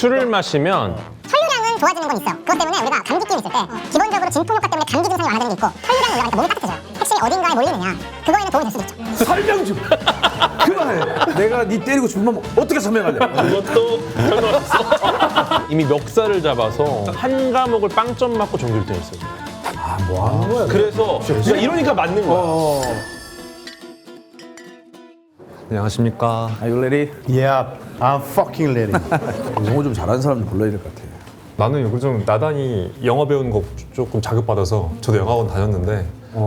술을 마시면 혈류량은 좋아지는 건 있어요. 그것 때문에 우리가 감기 기운 있을 때 기본적으로 진통 효과 때문에 감기 증상이 완화되는 게 있고 혈류량이 올라가니까 몸이 따뜻해져요. 확실히 어딘가에 몰리느냐 그거에는 도움이 될 수도 있죠. 설명 좀. 그만해. 내가 네 때리고 싶으면 어떻게 설명할래? 그것도 설명했어. 이미 멱살을 잡아서 한 과목을 빵점 맞고 전교 1등 했어요. 아, 뭐 하는 거야? 그래서 그러니까 이러니까 맞는 거야. 안녕하십니까. Are you ready? Yeah, I'm fucking ready. 영어 좀 잘하는 사람 좀 불러야 될 것 같아. 나는 요즘 나단이 영어 배우는 거 조금 자극받아서 저도 영어학원 다녔는데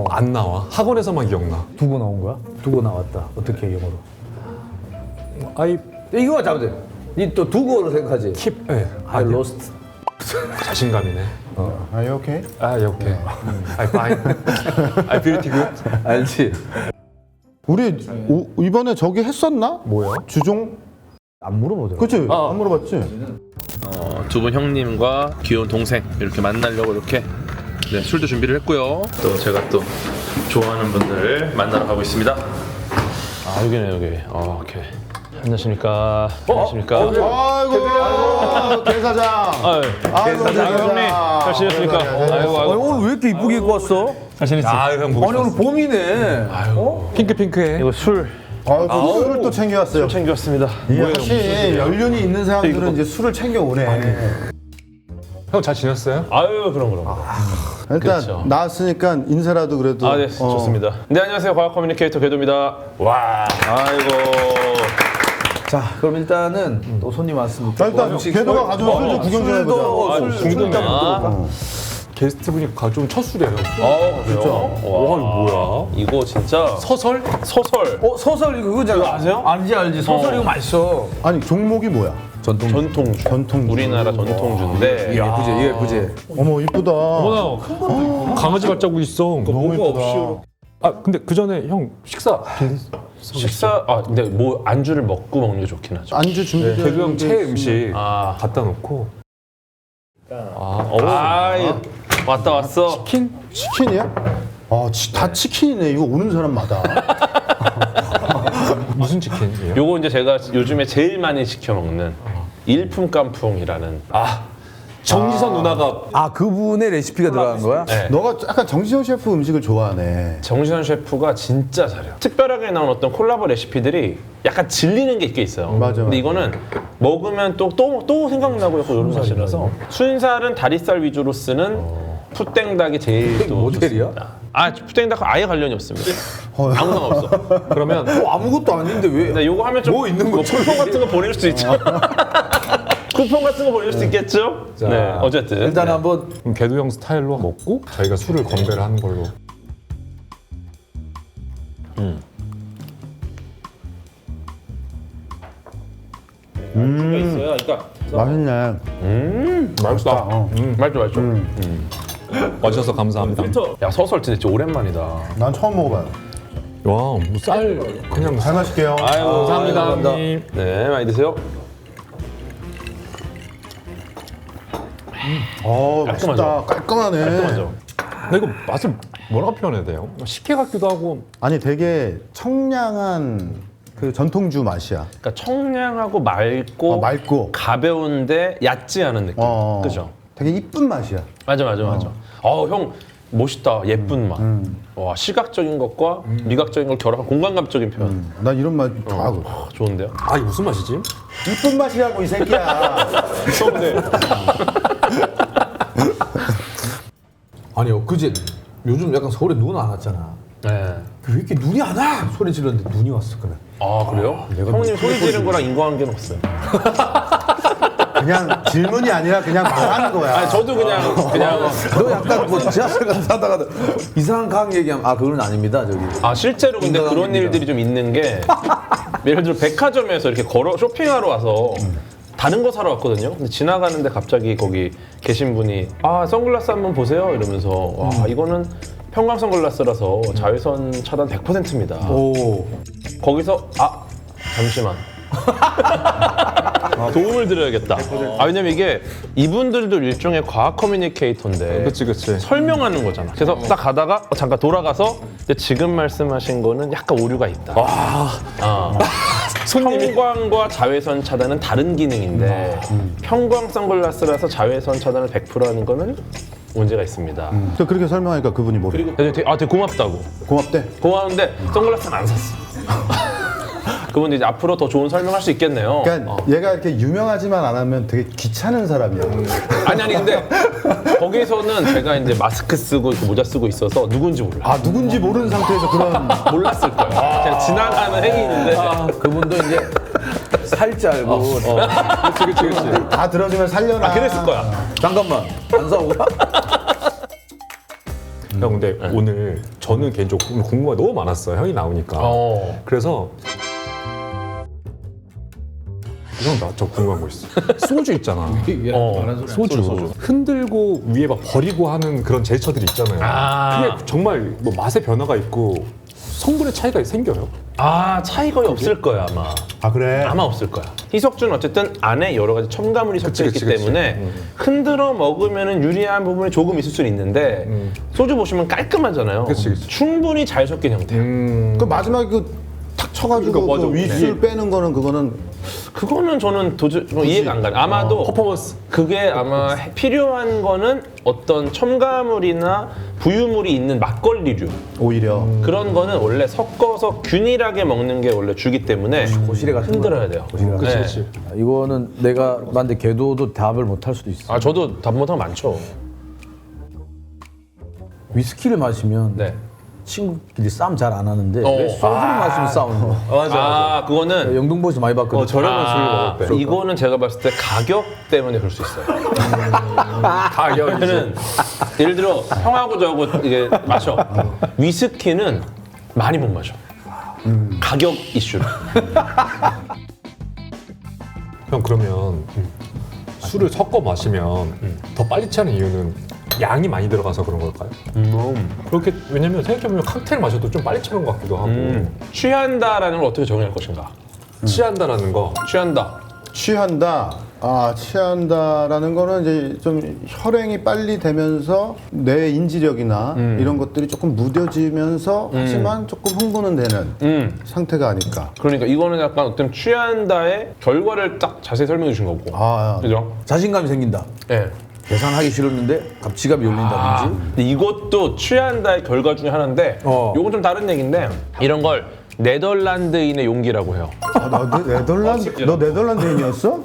안 나와. 학원에서만 기억나. 두고 나온 거야? 두고 나왔다. 어떻게 영어로? I 이거만 잡으면 돼. 니 또 두고로 생각하지? keep. 예. I lost. 자신감이네. Are you okay? 아, 예, 오케이. I fine. I pretty good. 알지? 우리 이번에 저기 했었나? 뭐야? 주종? 안 물어보더라. 그치? 안 물어봤지? 두 분 형님과 귀여운 동생 이렇게 만나려고 이렇게 네, 술도 준비를 했고요. 또 제가 또 좋아하는 분들을 만나러 가고 있습니다. 아 여기네 여기. 오케이. 안녕하십니까. 안녕하십니까. 아이고, 대사장. 아이고, 형님 잘 지냈습니까? 아이고 아니, 오늘 왜 이렇게 이쁘게 입고 왔어? 잘 지냈지? 아, 형 보고 아니 오늘 싶었어. 봄이네. 핑크핑크해. 이거 술 술을 또 챙겨왔어요. 챙겨왔습니다. 이게 확실히 연륜이 있는 사람들은 이제 술을 챙겨오네. 형 잘 지냈어요? 아유 그럼. 일단 그렇죠. 나왔으니까 인사라도 그래도. 아 네 좋습니다. 네 안녕하세요 과학 커뮤니케이터 궤도입니다. 와 아이고. 자, 그럼 일단은 또 손님 왔습니다. 일단 걔도가 가져온 술 좀 구경 좀 해보자. 술 궁금해. 게스트분이 가져온 첫 술이에요. 진짜? 와 이거 뭐야? 이거 진짜 서설? 소설. 소설 이거 그거잖아. 아세요? 알지. 소설 이거 맛있어. 아니 종목이 뭐야? 전통주. 전통주. 우리나라 전통주인데 예쁘지, 예쁘지. 어머 이쁘다. 어머나, 강아지 발자국 있어. 너무 이쁘다. 아, 근데 그 전에 형 식사 식사 근데 뭐 안주를 먹고 먹는 게 좋긴 하죠. 안주 준비돼. 개그 형 최애 음식 아. 갖다 놓고 왔다 왔어. 치킨이야? 다 치킨이네. 이거 오는 사람마다. 무슨 치킨이에요? 요거 이제 제가 요즘에 제일 많이 시켜 먹는 일품 깐풍이라는. 정지선 누나가 아, 그분의 레시피가 들어간 거야? 네. 너가 약간 정지현 셰프 음식을 좋아하네. 정시현 셰프가 진짜 잘해요. 특별하게 나온 어떤 콜라보 레시피들이 약간 질리는 게 꽤 있어요. 맞아. 근데 이거는 먹으면 또 생각나고 약간 이런 맛이라서 순살은 다리살 위주로 쓰는 푸땡닭이 제일 또 모델이야? 좋습니다. 푸땡닭과 아예 관련이 없습니다. 아무 상관없어. 그러면 아무것도 아닌데 왜? 근데 요거 하면 좀 뭐 있는 거지? 쿠폰 같은 거 보낼 수 있죠. 쿠폰 같은 거 보낼 수 있겠죠? 자, 네, 어쨌든 일단 네. 한번 개도 형 스타일로 먹고 저희가 술을 건배를 하는 걸로. 있어요. 그러니까 맛있네. 맛있다. 맛있죠. 와주셔서 감사합니다. 야 서설 진짜 오랜만이다. 난 처음 먹어봐요. 와, 뭐 쌀 그냥 잘 마실게요. 아이고 감사합니다, 감사합니다. 형님. 네 많이 드세요. 맛있다. 깔끔하네. 깔끔하죠. 근데 이거 맛을 뭐라고 표현해야 돼요? 식혜 같기도 하고. 아니 되게 청량한 그 전통주 맛이야. 그러니까 청량하고 맑고, 맑고. 가벼운데 얕지 않은 느낌. 그죠? 되게 이쁜 맛이야. 맞아. 형 멋있다. 예쁜 맛. 와 시각적인 것과 미각적인 걸 결합한 공간감적인 표현. 난 이런 맛 좋아하고. 좋은데요? 아, 이게 무슨 맛이지? 이쁜 맛이라고 이 새끼야. 아니요, 그제 요즘 약간 서울에 눈 안 왔잖아. 네. 왜 이렇게 눈이 안 와? 소리 지르는데 눈이 왔어 그래. 아 그래요? 형님 소리 지른 거랑 인과관계는 없어요. 그냥 질문이 아니라 그냥 말하는 거야. 아니 저도 그냥 너 약간 뭐 지하철 가서 타다가 이상한 과학 얘기하면 그건 아닙니다 저기. 실제로 근데 그런 인과관계입니다. 일들이 좀 있는 게 예를 들어 백화점에서 이렇게 걸어 쇼핑하러 와서 다른 거 사러 왔거든요. 근데 지나가는데 갑자기 거기 계신 분이 선글라스 한번 보세요 이러면서 와 이거는 평광 선글라스라서 자외선 차단 100%입니다. 오. 거기서 잠시만 도움을 드려야겠다. 왜냐면 이게 이분들도 일종의 과학 커뮤니케이터인데 그치. 설명하는 거잖아. 그래서 딱 가다가 잠깐 돌아가서 근데 지금 말씀하신 거는 약간 오류가 있다. 형광과 자외선 차단은 다른 기능인데 형광 선글라스라서 자외선 차단을 100% 하는 거는 문제가 있습니다. 또 그렇게 설명하니까 그분이 뭐래? 그리고 되게 고맙다고. 고맙대. 고마운데 선글라스는 안 샀어. 그분도 이제 앞으로 더 좋은 설명할 수 있겠네요. 그러니까 얘가 이렇게 유명하지만 안 하면 되게 귀찮은 사람이야. 아니 근데 거기서는 제가 이제 마스크 쓰고 그 모자 쓰고 있어서 누군지 몰라. 아 누군지 모르는 상태에서 그런. 몰랐을 거예요. 그냥 지나가는 행위인데 그분도 이제 살짤고 그렇지. 다 들어주면 살려나. 그랬을 거야. 잠깐만 안 사오가? 형 근데 오늘 저는 개인적으로 궁금한 게 너무 많았어요. 형이 나오니까. 그래서 형 나 저 궁금한 거 있어. 소주 있잖아. 소주. 흔들고 위에 막 버리고 하는 그런 제스처들이 있잖아요. 그게 정말 뭐 맛의 변화가 있고 성분의 차이가 생겨요? 차이 거의 없을 거야 아마. 아 그래. 아마 없을 거야. 희석주는 어쨌든 안에 여러 가지 첨가물이 섞여 있기 그치. 때문에 흔들어 먹으면 유리한 부분이 조금 있을 수는 있는데 소주 보시면 깔끔하잖아요. 그치. 충분히 잘 섞인 형태야. 그 마지막에 탁 쳐가지고 맞아. 그 윗술 빼는 거는 그거는 저는 도저히 이해가 안 가요. 아마도 퍼포먼스. 그게 아마 필요한 거는 어떤 첨가물이나 부유물이 있는 막걸리류 오히려. 그런 거는 원래 섞어서 균일하게 먹는 게 원래 주기 때문에 고실에 가신 흔들어야 돼요. 그치. 이거는 내가 봤는데 걔도 답을 못 할 수도 있어. 저도 답 못한 거 많죠. 위스키를 마시면 네. 친구끼리 싸움 잘 안 하는데 왜 소주를 마시면 싸우는 거야? 맞아. 그거는 영등포에서 많이 봤거든. 저렴한 술을 먹을 때. 이거는 제가 봤을 때 가격 때문에 그럴 수 있어요. 가격은 예를 들어 형하고 저하고 이게 마셔. 위스키는 많이 못 마셔. 가격 이슈로. 형 그러면 술을 섞어 마시면 더 빨리 취하는 이유는 양이 많이 들어가서 그런 걸까요? 그렇게 왜냐면 생각해보면 칵테일 마셔도 좀 빨리 취하는 것 같기도 하고 취한다라는 걸 어떻게 정의할 것인가? 취한다라는 거 취한다. 취한다. 취한다라는 거는 이제 좀 혈행이 빨리 되면서 뇌 인지력이나 이런 것들이 조금 무뎌지면서 하지만 조금 흥분은 되는 상태가 아닐까. 그러니까 이거는 약간 어떤 취한다의 결과를 딱 자세히 설명해 주신 거고. 그죠? 자신감이 생긴다. 예. 계산하기 싫었는데 지갑이 열린다든지. 근데 이것도 취한다의 결과 중에 하나인데 요건 좀 다른 얘기인데 이런 걸 네덜란드인의 용기라고 해요. 너 네덜란드인이었어?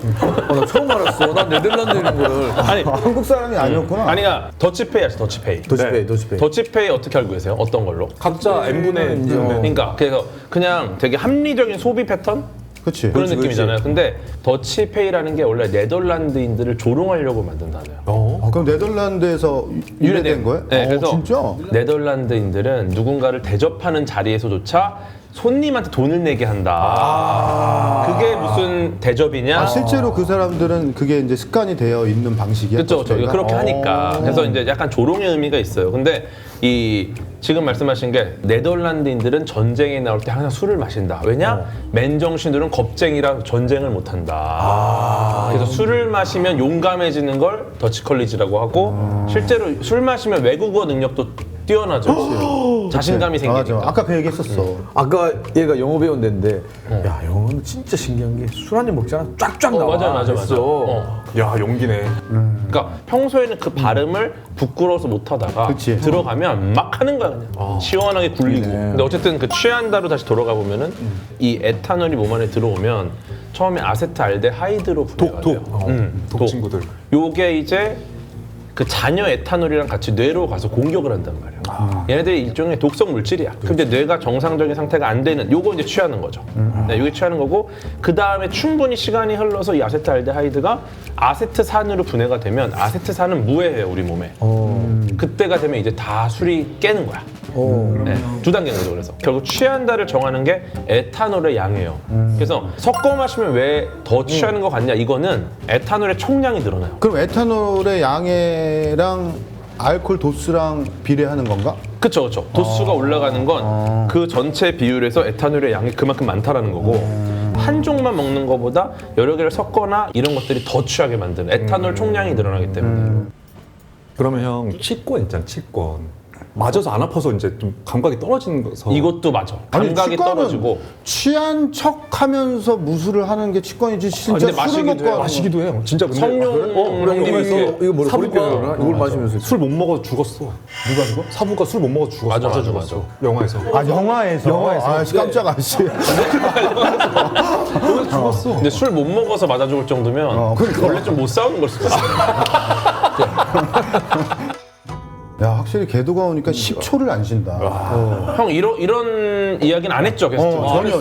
나 처음 알았어. 난 네덜란드에 있는 거를. 아니, 한국 사람이 아니었구나. 아니, 그러니까 더치페이 아시죠? 더치페이. 도시페이. 더치페이 어떻게 알고 계세요? 어떤 걸로? 각자 n분의 그러니까 그래서 그냥 되게 합리적인 소비 패턴? 그치. 그런 느낌이잖아요. 근데 더치페이라는 게 원래 네덜란드인들을 조롱하려고 만든 단어예요. 그럼 네덜란드에서 유래된 거예요? 네, 그래서 진짜? 네덜란드인들은 누군가를 대접하는 자리에서조차 손님한테 돈을 내게 한다. 그게 무슨 대접이냐? 실제로 그 사람들은 그게 이제 습관이 되어 있는 방식이야. 그렇죠. 그렇게 하니까. 그래서 이제 약간 조롱의 의미가 있어요. 근데 이 지금 말씀하신 게 네덜란드인들은 전쟁에 나올 때 항상 술을 마신다. 왜냐? 맨정신들은 겁쟁이라 전쟁을 못 한다. 그래서 술을 마시면 용감해지는 걸 더치컬리지라고 하고 실제로 술 마시면 외국어 능력도 뛰어나죠. 자신감이 생기니까. 맞아. 아까 그 얘기했었어. 아까 얘가 영어 배운 데인데 야 영어는 진짜 신기한 게 술 한 잔 먹잖아 쫙쫙 나와. 맞아. 야 용기네. 그러니까 평소에는 그 발음을 부끄러워서 못 하다가 그치. 들어가면 막 하는 거야 그냥. 시원하게 굴리고. 근데 어쨌든 그 취한다로 다시 돌아가 보면은 이 에탄올이 몸 안에 들어오면 처음에 아세트알데하이드로 분해가 돼요. 독 친구들. 요게 이제 그 잔여 에탄올이랑 같이 뇌로 가서 공격을 한단 말이에요. 얘네들이 일종의 독성 물질이야. 근데 뇌가 정상적인 상태가 안 되는 요거 이제 취하는 거죠. 네, 요게 취하는 거고 그 다음에 충분히 시간이 흘러서 이 아세트알데하이드가 아세트산으로 분해가 되면 아세트산은 무해해요 우리 몸에. 그때가 되면 이제 다 술이 깨는 거야. 네, 두 단계인 거죠. 그래서 결국 취한다를 정하는 게 에탄올의 양이에요. 그래서 섞어 마시면 왜 더 취하는 것 같냐? 이거는 에탄올의 총량이 늘어나요. 그럼 에탄올의 양이랑 알코올 도수랑 비례하는 건가? 그쵸. 도수가 올라가는 건 그 전체 비율에서 에탄올의 양이 그만큼 많다라는 거고 한 종만 먹는 것보다 여러 개를 섞거나 이런 것들이 더 취하게 만드는 에탄올 총량이 늘어나기 때문에 그러면 형 치권 있잖아 치권. 맞아서 안 아파서 이제 좀 감각이 떨어지는 거서 이것도 맞아. 아니, 감각이 치과는 떨어지고. 취한 척하면서 무술을 하는 게 치과이지 진짜 근데 술을 마시기도 먹고 해요. 하는 마시기도 해요. 진짜 근데 성룡 형님이 이렇게 이거 뭘 사부가 버리려고 그러나? 이걸 마시면서 술 못 먹어 죽었어. 누가 죽어? 사부가 술 못 먹어 죽었어. 맞아, 맞아, 죽었어. 영화에서. 아 영화에서 아씨 깜짝 아씨 죽었어. 근데 술 못 먹어서 맞아 죽을 정도면 원래 좀 못 싸우는 걸 수도 있어. 야 확실히 개도가 오니까 10초를 안 쉰다. 형 이런 이야기는 안 했죠 게스트. 전혀.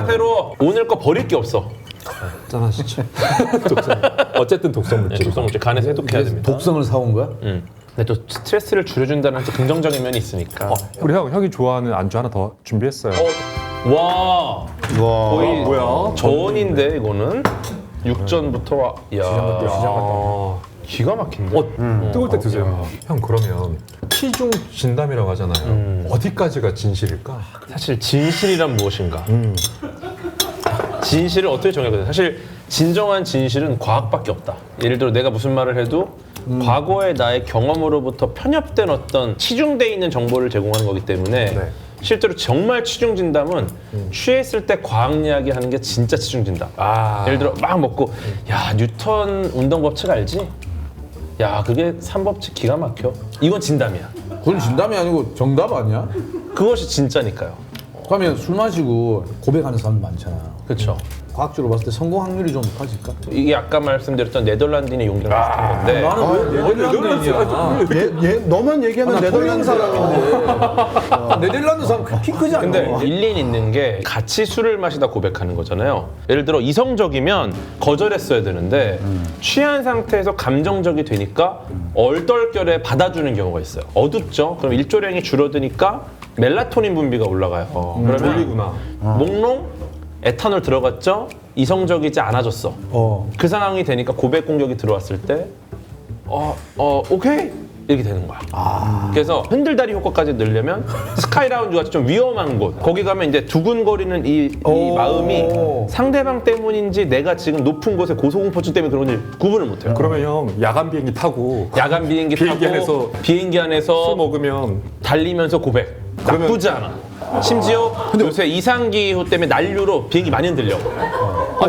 새로 오늘 거 버릴 게 없어. 짠하시죠. 어쨌든 독성 물질. 독성물질 간에서 해독해야 됩니다. 독성을 사온 거야? 근데 또 스트레스를 줄여준다는 또 긍정적인 면이 있으니까. 우리 형이 좋아하는 안주 하나 더 준비했어요. 와 거의 뭐야? 저온인데 이거는 육전부터 야 기가 막힌데. 뜨거울 때 드세요. 형 그러면 시중 진담이라고 하잖아요. 어디까지가 진실일까? 사실 진실이란 무엇인가? 진실을 어떻게 정해야 사실 진정한 진실은 과학밖에 없다. 예를 들어 내가 무슨 말을 해도 과거의 나의 경험으로부터 편협된 어떤 치중돼 있는 정보를 제공하는 거기 때문에 네. 실제로 정말 치중 진담은 취했을 때 과학 이야기 하는 게 진짜 치중 진담. 예를 들어 막 먹고 야 뉴턴 운동 법칙 알지? 야 그게 3법칙 기가 막혀. 이건 진담이야. 그건 진담이 아니고 정답 아니야? 그것이 진짜니까요. 그러면 술 마시고 고백하는 사람 많잖아. 그렇죠. 과학적으로 봤을 때 성공 확률이 좀 높아질까? 이게 아까 말씀드렸던 네덜란드인의 용기랑 비슷한 건데 나는 왜 네덜란드야? 너만 얘기하면 네덜란드 사람인데. 네덜란드 사람 키 크지 않아? 근데 일리는 있는 게 같이 술을 마시다 고백하는 거잖아요. 예를 들어 이성적이면 거절했어야 되는데 취한 상태에서 감정적이 되니까 얼떨결에 받아주는 경우가 있어요. 어둡죠? 그럼 일조량이 줄어드니까 멜라토닌 분비가 올라가요. 그러면 졸리구나. 몽롱 에탄올 들어갔죠? 이성적이지 않아졌어. 그 상황이 되니까 고백 공격이 들어왔을 때 오케이 이렇게 되는 거야. 그래서 흔들다리 효과까지 넣으려면 스카이라운드 같이 좀 위험한 곳 거기 가면 이제 두근거리는 이 마음이 상대방 때문인지 내가 지금 높은 곳에 고소공포증 때문에 그런지 구분을 못해요. 그러면 형 야간 비행기 타고 야간 비행기 비행기 타고 안에서 비행기 안에서 술 먹으면 달리면서 고백 나쁘지 않아. 심지어 요새 이상기후 때문에 난류로 비행기 많이 흔들려.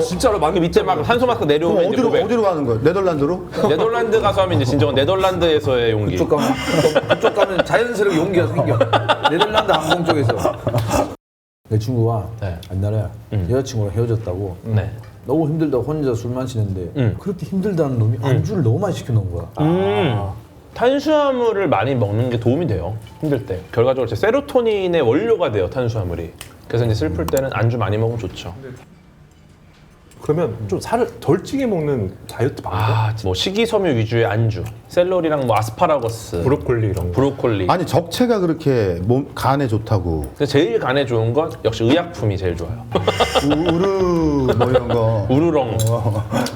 진짜로 그 밑에 막 산소 마스크 내려오면 이제 고백. 어디로 가는 거야? 네덜란드로? 네덜란드 가서 하면 이제 진정한 네덜란드에서의 용기. 그쪽 가면 자연스럽게 용기가 생겨. 네덜란드 항공 쪽에서. 내 친구가 네. 옛날에 여자친구랑 헤어졌다고 네. 너무 힘들다고 혼자 술 마시는데 그렇게 힘들다는 놈이 안주를 너무 많이 시켜놓은 거야. 탄수화물을 많이 먹는 게 도움이 돼요. 힘들 때. 결과적으로 제 세로토닌의 원료가 돼요, 탄수화물이. 그래서 이제 슬플 때는 안주 많이 먹으면 좋죠. 그러면 좀 살을 덜 찌게 먹는 다이어트 방법? 뭐 식이섬유 위주의 안주. 샐러리랑 뭐 아스파라거스, 브로콜리 이런 거. 브로콜리. 아니 적채가 그렇게 간에 좋다고. 근데 제일 간에 좋은 건 역시 의약품이 제일 좋아요. 우르 뭐 이런 거. 우르렁.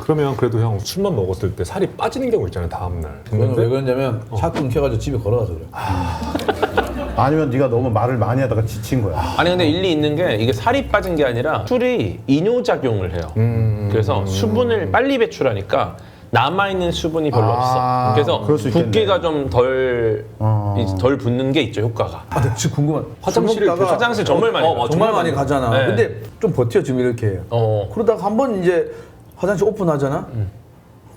그러면 그래도 형 술만 먹었을 때 살이 빠지는 경우 있잖아요 다음날. 그건 왜 그러냐면 차 끊겨가지고 집에 걸어가서 그래. 아니면 네가 너무 말을 많이 하다가 지친 거야. 아니 근데 일리 있는 게 이게 살이 빠진 게 아니라 술이 이뇨작용을 해요. 그래서 수분을 빨리 배출하니까 남아있는 수분이 별로 없어. 그래서 그럴 수 있겠네. 붓기가 좀 덜 붙는 게 있죠, 효과가. 나 진짜 궁금한. 화장실 정말 많이 가요. 정말 많이 가잖아. 네. 근데 좀 버텨 지금 이렇게. 그러다가 한 번 이제 화장실 오픈하잖아.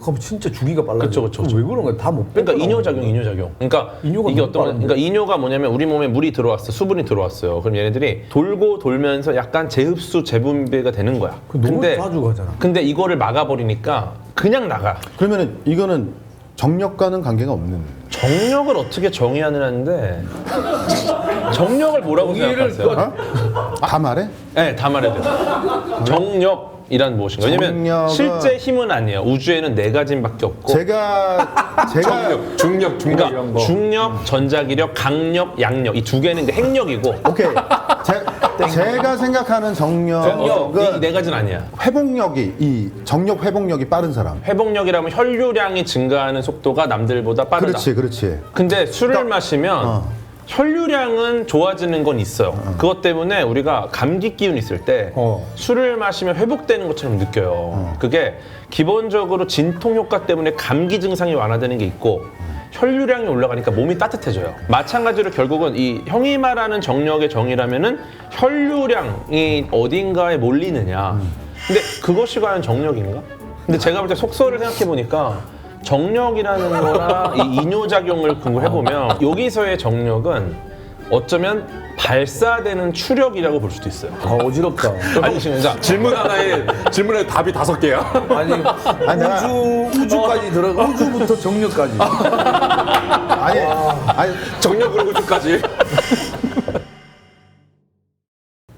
그럼 진짜 주기가 빨라져. 그쵸. 왜 그런 거야? 다 못 뺐. 그러니까 이뇨작용. 그러니까 이뇨가 이게 너무 어떤 거? 빠른데? 그러니까 이뇨가 뭐냐면 우리 몸에 물이 들어왔어, 수분이 들어왔어요. 그럼 얘네들이 돌고 돌면서 약간 재흡수, 재분비가 되는 거야. 너무 자주 가잖아. 근데 이거를 막아버리니까 그냥 나가. 그러면은 이거는 정력과는 관계가 없는. 정력을 어떻게 정의하느냐인데 정력을 뭐라고 생각하세요? 다 말해? 네, 다 말해야 돼요. 정력이란 무엇인가? 왜냐면 정력은- 실제 힘은 아니에요. 우주에는 4가지밖에 없고. 제가 중력 그러니까 이런 거. 중력, 전자기력, 강력, 양력 이 2개는 이제 핵력이고. 오케이. 제가 생각하는 정력은 이 4가지는 아니야. 회복력이 이 정력 회복력이 빠른 사람. 회복력이라면 혈류량이 증가하는 속도가 남들보다 빠르다. 그렇지. 근데 술을 마시면 혈류량은 좋아지는 건 있어요. 그것 때문에 우리가 감기 기운 있을 때 술을 마시면 회복되는 것처럼 느껴요. 그게 기본적으로 진통 효과 때문에 감기 증상이 완화되는 게 있고 혈류량이 올라가니까 몸이 따뜻해져요. 마찬가지로 결국은 이 형이 말하는 정력의 정의라면은 혈류량이 어딘가에 몰리느냐. 근데 그것이 과연 정력인가? 근데 제가 볼 때 속설을 생각해 보니까 정력이라는 거나 이 이뇨작용을 공부해 보면 여기서의 정력은 어쩌면 발사되는 추력이라고 볼 수도 있어요. 어지럽다. 아니 그러니까 질문에 답이 5개야. 아니 우주까지 들어가 우주부터 정력까지. 아니 정력으로 우주까지.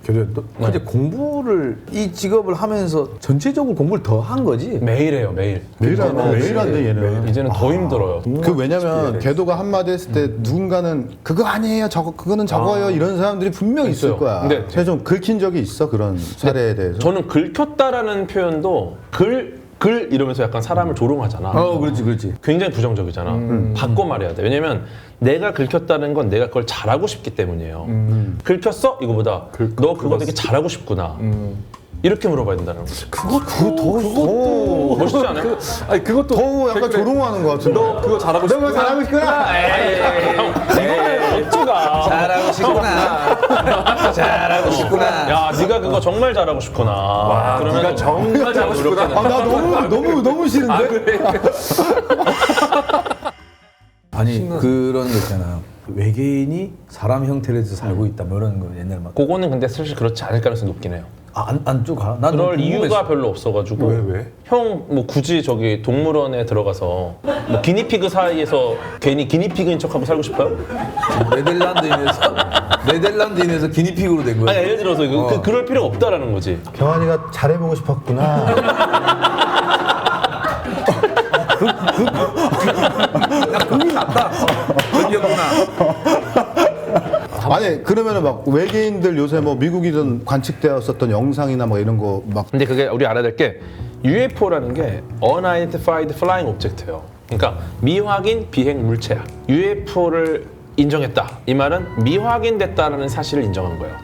그래, 너 근데 공부를 이 직업을 하면서 전체적으로 공부를 더 한 거지? 매일 해요, 매일. 매일 한대 얘는. 이제는 더 힘들어요. 그 왜냐면 궤도가 한마디 했을 때 누군가는 그거 아니에요, 그거는 저거예요 이런 사람들이 분명 있을 있어요. 거야. 근데 제가 좀 긁힌 적이 있어 그런 사례에 대해서. 저는 긁혔다라는 표현도 글 이러면서 약간 사람을 조롱하잖아. 그렇지. 굉장히 부정적이잖아. 바꿔 말해야 돼. 왜냐면 내가 긁혔다는 건 내가 그걸 잘하고 싶기 때문이에요. 긁혔어? 이거보다 너 그거 되게 잘하고 싶구나. 이렇게 물어봐야 된다는 거지. 그것도 멋있지 않아요? 아니 그것도 더 약간 조롱하는 것 같은데. 너 그거 잘하고 너 그거 잘하고 싶구나. 억지가. 잘하고 싶구나. 잘하고 싶구나. 야, 네가 그거 정말 잘하고 싶구나. 그러면 네가 정말 잘하고 싶구나. 나 너무 싫은데. 아니 그런 거 있잖아. 외계인이 사람 형태로 해서 살고 있다 뭐 이런 거 옛날 막. 그거는 근데 사실 그렇지 않을 가능성이 높긴 해요. 안 쪼가? 난 그럴 궁금했어. 이유가 별로 없어가지고. 왜? 형 뭐 굳이 저기 동물원에 들어가서 뭐 기니피그 사이에서 괜히 기니피그인 척하고 살고 싶어요? 네덜란드인에서 기니피그로 된 거야. 아니 예를 들어서 그럴 필요가 없다라는 거지. 경환이가 잘해보고 싶었구나. 그게 낫다. 그기였구나. 아니 그러면은 막 외계인들 요새 뭐 미국이든 관측되었었던 영상이나 뭐 이런 거 막 근데 그게 우리 알아야 될 게 UFO라는 게 Unidentified Flying Object예요. 그러니까 미확인 비행 물체야. UFO를 인정했다. 이 말은 미확인됐다라는 사실을 인정한 거예요.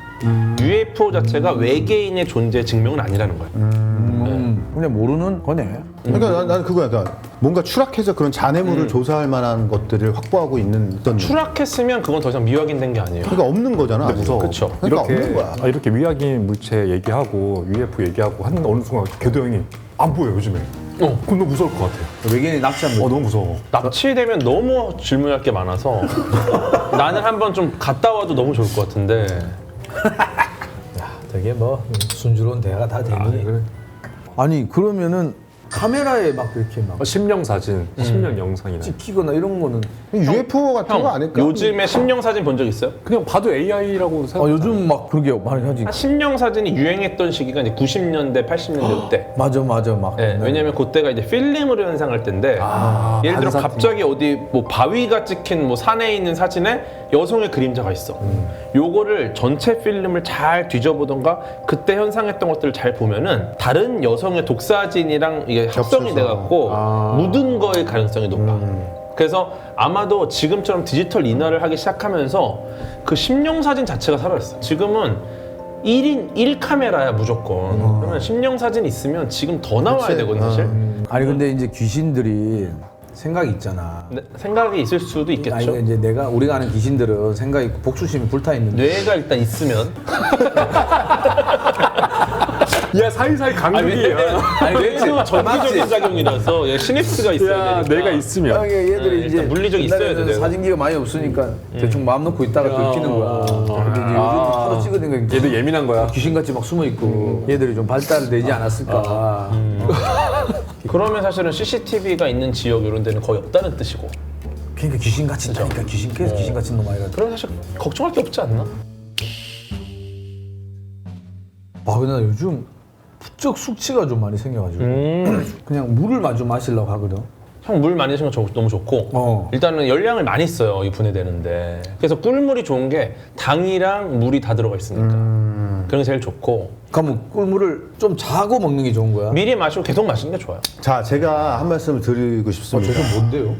UFO 자체가 외계인의 존재 증명은 아니라는 거예요. 그냥 모르는 거네. 그러니까 난 그거야. 그러니까 뭔가 추락해서 그런 잔해물을 조사할 만한 것들을 확보하고 있는 어떤 추락했으면 그건 더 이상 미확인된 게 아니에요. 그러니까 없는 거잖아. 무서워. 그쵸. 그러니까 없는 거야. 이렇게 미확인 물체 얘기하고 UFO 얘기하고 하는 어느 순간 궤도 형이 안 보여 요즘에. 그럼 너무 무서울 것 같아. 외계인이 납치한 거. 너무 무서워. 납치되면 너무 질문할 게 많아서 나는 한번 좀 갔다 와도 너무 좋을 것 같은데. 되게 뭐 순조로운 대화가 다 되니. 그래. 아니 그러면은 카메라에 막 이렇게 막 심령 사진, 심령 영상이나 찍히거나 이런 거는 UFO 같은 거 아닐까? 요즘에 심령 사진 본 적 있어요? 그냥 봐도 AI라고 생각. 요즘 막 그러게 많이 하지. 심령 사진이 유행했던 시기가 이제 90년대, 80년대 때. 맞아 막. 네, 왜냐면 그때가 이제 필름으로 현상할 때인데 예를 들어 갑자기 어디 뭐 바위가 찍힌 뭐 산에 있는 사진에 여성의 그림자가 있어. 요거를 전체 필름을 잘 뒤져보던가 그때 현상했던 것들을 잘 보면은 다른 여성의 독사진이랑 이게 합성이 돼갖고 묻은 거일 가능성이 높아. 그래서 아마도 지금처럼 디지털 인화를 하기 시작하면서 그 심령 사진 자체가 사라졌어. 지금은 1인 1카메라야 무조건. 그러면 심령 사진 있으면 지금 더 나와야 그치. 되거든 사실. 아니 근데 이제 귀신들이 생각이 있잖아. 근데 생각이 있을 수도 있겠죠. 아니 이제 우리가 아는 귀신들은 생각이 있고 복수심이 불타 있는데. 뇌가 일단 있으면. 야 사이사이 강국이야. 뇌가 전기적인 작용이라서 시냅스가 있어야 되니까. 내가 있으면. 얘들이 네, 이제 일단 물리적이 있어야 옛날에는 돼요. 사진기가 많이 없으니까 대충 마음 놓고 있다가 들키는 거야. 근데 이제 요즘 하도 찍어내니까 얘도 예민한 거야. 귀신같이 막 숨어 있고 얘들이 좀 발달되지 않았을까. 그러면 사실은 CCTV가 있는 지역 이런 데는 거의 없다는 뜻이고. 그러니까 귀신같이 있다니까 그래서 귀신같이 놈 아이가. 그럼 사실 걱정할 게 없지 않나? 근데 나 요즘 부쩍 숙취가 좀 많이 생겨가지고 그냥 물을 마주 마시려고 하거든. 형 물 많이 드시는 거 너무 좋고 일단은 열량을 많이 써요 이 분해되는데. 그래서 꿀물이 좋은 게 당이랑 물이 다 들어가 있으니까 그런 게 제일 좋고. 그러면 꿀물을 좀 자고 먹는 게 좋은 거야? 미리 마시고 계속 마시는 게 좋아요. 자, 제가 한 말씀을 드리고 싶습니다. 뭔데요?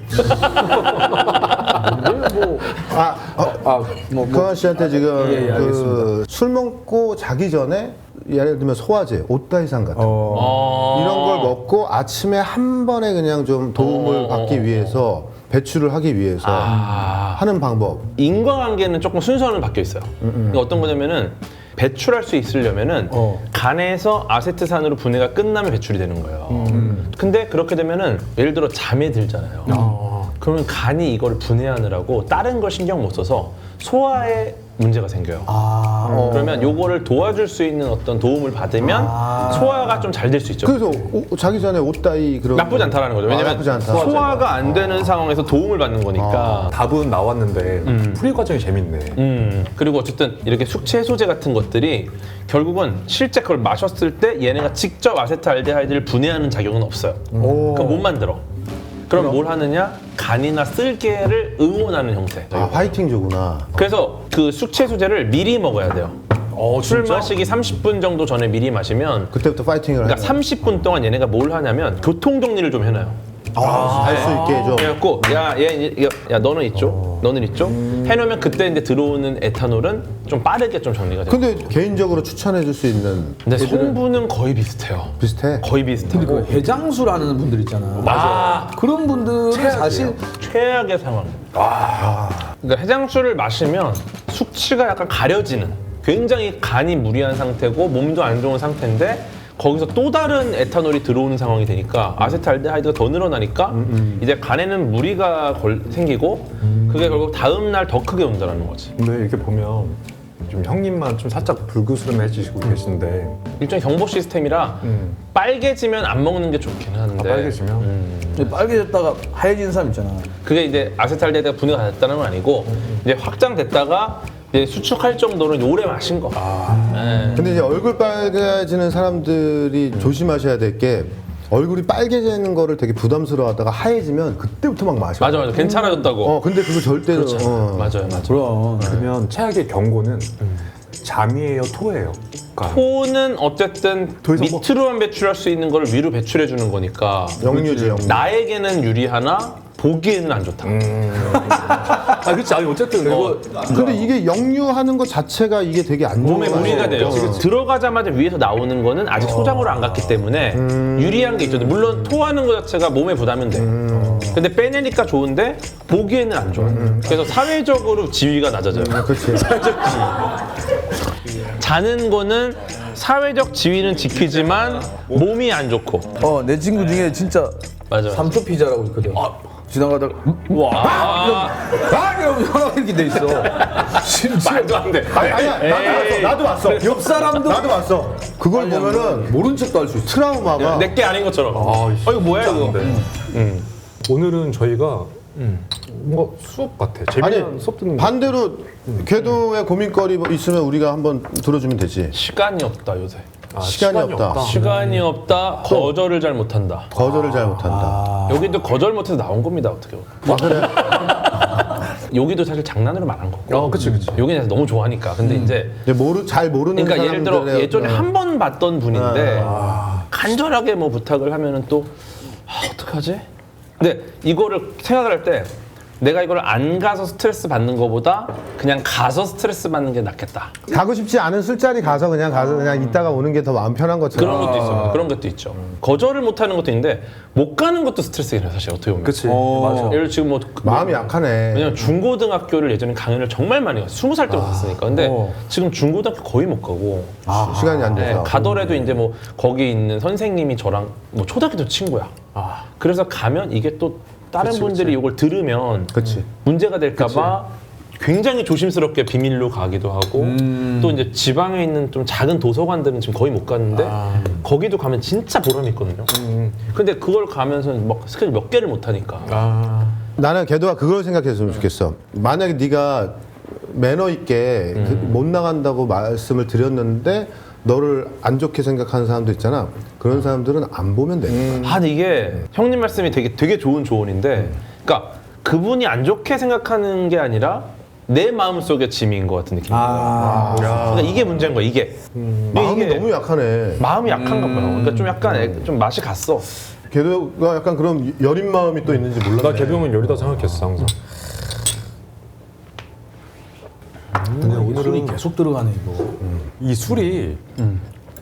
경환 씨한테 지금 예, 알겠습니다. 술 먹고 자기 전에 예를 들면 소화제, 오타이산 같은 거 이런 걸 먹고 아침에 한 번에 그냥 좀 도움을 받기 위해서 배출을 하기 위해서 하는 방법. 인과관계는 조금 순서는 바뀌어 있어요. 그러니까 어떤 거냐면은 배출할 수 있으려면은 간에서 아세트산으로 분해가 끝나면 배출이 되는 거예요. 근데 그렇게 되면은 예를 들어 잠에 들잖아요. 그러면 간이 이걸 분해하느라고 다른 걸 신경 못 써서 소화에 문제가 생겨요. 그러면 요거를 도와줄 수 있는 어떤 도움을 받으면 소화가 좀 잘 될 수 있죠. 그래서 자기 전에 옷 따위 그런 나쁘지 않다라는 거죠. 왜냐면 나쁘지 않다. 소화가 안 되는 상황에서 도움을 받는 거니까. 답은 나왔는데 풀이 과정이 재밌네. 그리고 어쨌든 이렇게 숙취 해소제 같은 것들이 결국은 실제 그걸 마셨을 때 얘네가 직접 아세트알데하이드를 분해하는 작용은 없어요. 그럼 못 만들어. 그럼 뭘 하느냐? 간이나 쓸개를 응원하는 형태. 화이팅주구나. 그래서 그 숙취 해소제를 미리 먹어야 돼요. 술 마시기 30분 정도 전에 미리 마시면 그때부터 파이팅을 그러니까 30분 동안 얘네가 뭘 하냐면 교통 정리를 좀 해놔요. 할 수 있게 좀. 그래갖고 야 너는 이쪽, 너는 이쪽 해놓으면 그때 이제 들어오는 에탄올은 좀 빠르게 좀 정리가 돼요. 근데 개인적으로 추천해 줄 수 있는 근데 성분은 거의 비슷해요. 비슷해? 거의 비슷하고. 근데 그 해장수라는 분들 있잖아. 맞아. 그런 분들은 사실 최악의 상황. 그러니까 해장술을 마시면 숙취가 약간 가려지는 굉장히 간이 무리한 상태고 몸도 안 좋은 상태인데 거기서 또 다른 에탄올이 들어오는 상황이 되니까 아세트알데하이드가 더 늘어나니까 이제 간에는 무리가 생기고 그게 결국 다음 날 더 크게 온다는 거지. 근데 이렇게 보면 좀 형님만 좀 살짝 불그스름해지시고 계신데 일종의 경보 시스템이라 빨개지면 안 먹는 게 좋긴 한데 빨개지면 빨개졌다가 하얘진 사람 있잖아. 그게 이제 아세트알데하이드가 분해가 됐다는 건 아니고 이제 확장됐다가 이제 수축할 정도로 오래 마신 거. 근데 이제 얼굴 빨개지는 사람들이 조심하셔야 될 게 얼굴이 빨개지는 거를 되게 부담스러워하다가 하얘지면 그때부터 막 마셔. 맞아. 괜찮아졌다고. 근데 그거 절대로. 맞아요. 그럼. 그러면 최악의 경고는 잠이에요, 토예요? 그러니까 토는 어쨌든 더 이상 뭐- 밑으로만 배출할 수 있는 걸 위로 배출해 주는 거니까 영유지, 영유. 나에게는 유리하나 보기에는 안 좋다. 그렇지. 아니 어쨌든 그리고 근데 이게 영유하는 것 자체가 이게 되게 안 좋은 몸에 거예요. 무리가 돼요. 들어가자마자 위에서 나오는 거는 아직 소장으로 안 갔기 때문에 유리한 게 있죠. 물론 토하는 것 자체가 몸에 부담은 돼. 근데 빼내니까 좋은데 보기에는 안 좋아. 그래서 사회적으로 지위가 낮아져요. 그렇지. 자는 거는 사회적 지위는 지키지만 몸이 안 좋고. 내 친구 중에 진짜 맞아. 삼초 피자라고 있거든. 지나가다가 이러면 혀가 이렇게 돼 있어. 말도 안 돼. 아니야. 나도 왔어. 옆 사람도 나도 왔어. 그걸 보면은 모른 척도 할 수 있어. 트라우마가 내게 아닌 것처럼. 이거 뭐야 이거? 오늘은 저희가 뭔가 수업 같아. 재미난 수업 듣는 거. 반대로 궤도에 고민거리 뭐 있으면 우리가 한번 들어주면 되지. 시간이 없다 요새. 시간이 없다. 시간이 없다. 거절을 잘 못한다. 거절을 잘 못한다. 여기도 거절 못해서 나온 겁니다. 어떻게 보면. 그래? 여기도 사실 장난으로 말한 거고. 그치. 여기는 너무 좋아하니까. 근데 이제 근데 잘 모르는 그러니까 예를 들어 사람들의 예전에 어떤- 한 번 봤던 분인데 간절하게 뭐 부탁을 하면은 또 어떡하지? 근데 이거를 생각을 할 때 내가 이걸 안 가서 스트레스 받는 것보다 그냥 가서 스트레스 받는 게 낫겠다. 가고 싶지 않은 술자리 가서 그냥 이따가 오는 게 더 마음 편한 것처럼. 그런 것도 있어요. 그런 것도 있죠. 거절을 못 하는 것도 있는데 못 가는 것도 스트레스예요, 사실 어떻게 보면. 그치. 맞아. 예를 들어 지금 뭐 마음이 약하네. 왜냐면 중고등학교를 예전에 강연을 정말 많이 갔어요. 20살 때로 갔으니까. 근데 지금 중고등학교 거의 못 가고 시간이 안 네, 돼서. 가더라도 이제 뭐 거기 있는 선생님이 저랑 뭐 초등학교 때 친구야. 그래서 가면 이게 또 다른 분들이 이걸 들으면 그치. 문제가 될까봐 굉장히 조심스럽게 비밀로 가기도 하고 또 이제 지방에 있는 좀 작은 도서관들은 지금 거의 못 갔는데 거기도 가면 진짜 보람이 있거든요. 근데 그걸 가면서 막 스케줄 몇 개를 못 하니까. 나는 걔도가 그걸 생각했으면 좋겠어. 만약에 네가 매너 있게 못 나간다고 말씀을 드렸는데 너를 안 좋게 생각하는 사람도 있잖아. 그런 사람들은 안 보면 돼. 근데 이게 형님 말씀이 되게 좋은 조언인데, 그러니까 그분이 안 좋게 생각하는 게 아니라 내 마음 속의 짐인 것 같은 느낌이에요. 그러니까 이게 문제인 거야. 이게 마음이 이게 너무 약하네. 마음이 약한가 봐요. 그러니까 좀 약간 좀 맛이 갔어. 걔도가 약간 그런 여린 마음이 또 있는지 몰랐네. 나 개병은 열이다 생각했어 항상. 근데 오늘은 술이 계속 들어가네 이거. 이 술이